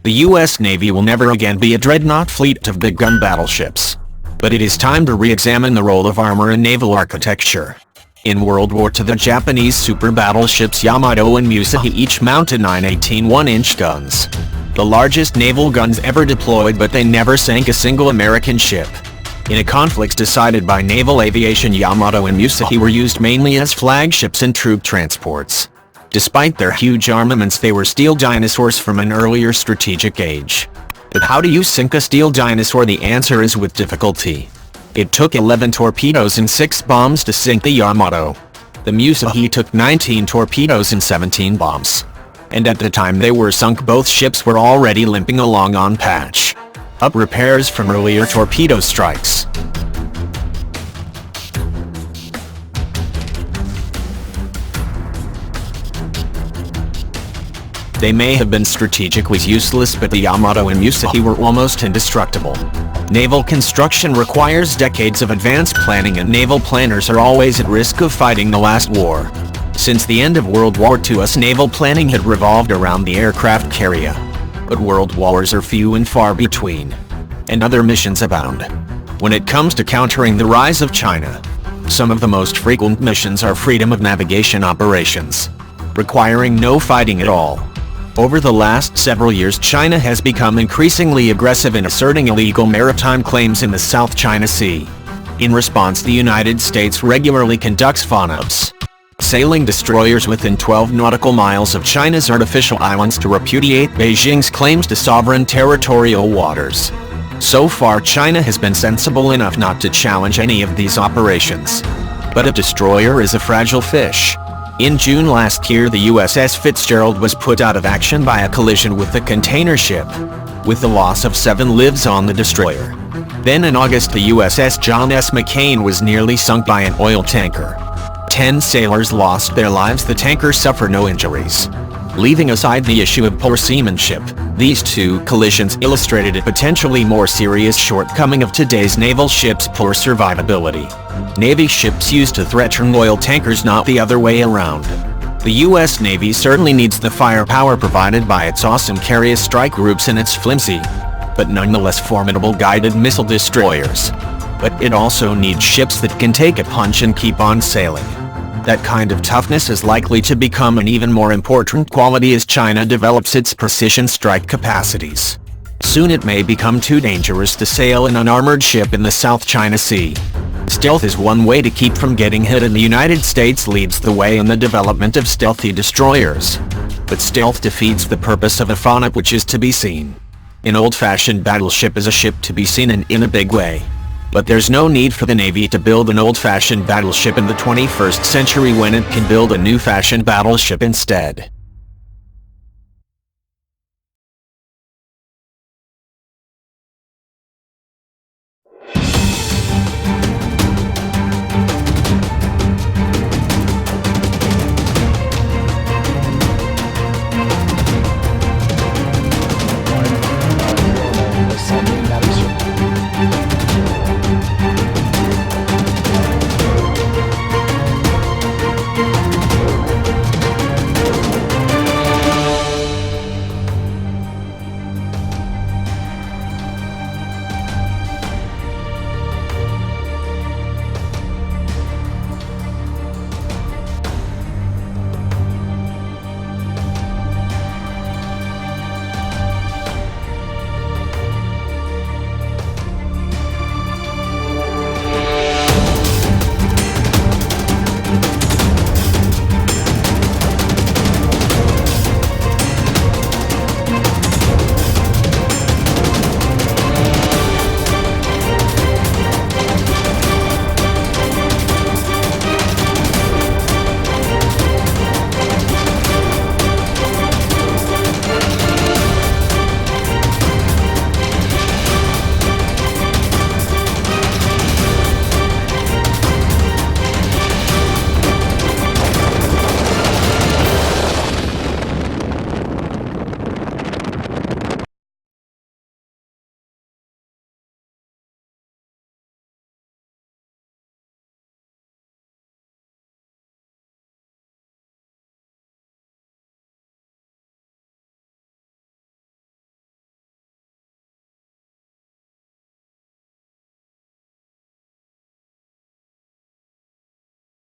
The US Navy will never again be a dreadnought fleet of big gun battleships. But it is time to re-examine the role of armor in naval architecture. In World War II, the Japanese super-battleships Yamato and Musahi each mounted 9 18-1-inch guns. The largest naval guns ever deployed, but they never sank a single American ship. In a conflict decided by naval aviation, Yamato and Musahi were used mainly as flagships and troop transports. Despite their huge armaments, they were steel dinosaurs from an earlier strategic age. But how do you sink a steel dinosaur? The answer is with difficulty. It took 11 torpedoes and 6 bombs to sink the Yamato. The Musahi took 19 torpedoes and 17 bombs. And at the time they were sunk, both ships were already limping along on patch-up repairs from earlier torpedo strikes. They may have been strategically useless, but the Yamato and Musahi were almost indestructible. Naval construction requires decades of advanced planning, and naval planners are always at risk of fighting the last war. Since the end of World War II, US naval planning had revolved around the aircraft carrier. But world wars are few and far between, and other missions abound. When it comes to countering the rise of China, some of the most frequent missions are freedom of navigation operations, requiring no fighting at all. Over the last several years, China has become increasingly aggressive in asserting illegal maritime claims in the South China Sea. In response, the United States regularly conducts FONUPs, sailing destroyers within 12 nautical miles of China's artificial islands, to repudiate Beijing's claims to sovereign territorial waters. So far, China has been sensible enough not to challenge any of these operations. But a destroyer is a fragile fish. In June last year, the USS Fitzgerald was put out of action by a collision with a container ship, with the loss of 7 lives on the destroyer. Then in August, the USS John S. McCain was nearly sunk by an oil tanker. 10 sailors lost their lives. The tanker suffered no injuries. Leaving aside the issue of poor seamanship, these two collisions illustrated a potentially more serious shortcoming of today's naval ships: poor survivability. Navy ships used to threaten oil tankers, not the other way around. The US Navy certainly needs the firepower provided by its awesome carrier strike groups and its flimsy, but nonetheless formidable guided missile destroyers. But it also needs ships that can take a punch and keep on sailing. That kind of toughness is likely to become an even more important quality as China develops its precision strike capacities. Soon it may become too dangerous to sail an unarmored ship in the South China Sea. Stealth is one way to keep from getting hit, and the United States leads the way in the development of stealthy destroyers. But stealth defeats the purpose of a FONUP, which is to be seen. An old-fashioned battleship is a ship to be seen, and in a big way. But there's no need for the Navy to build an old-fashioned battleship in the 21st century when it can build a new-fashioned battleship instead.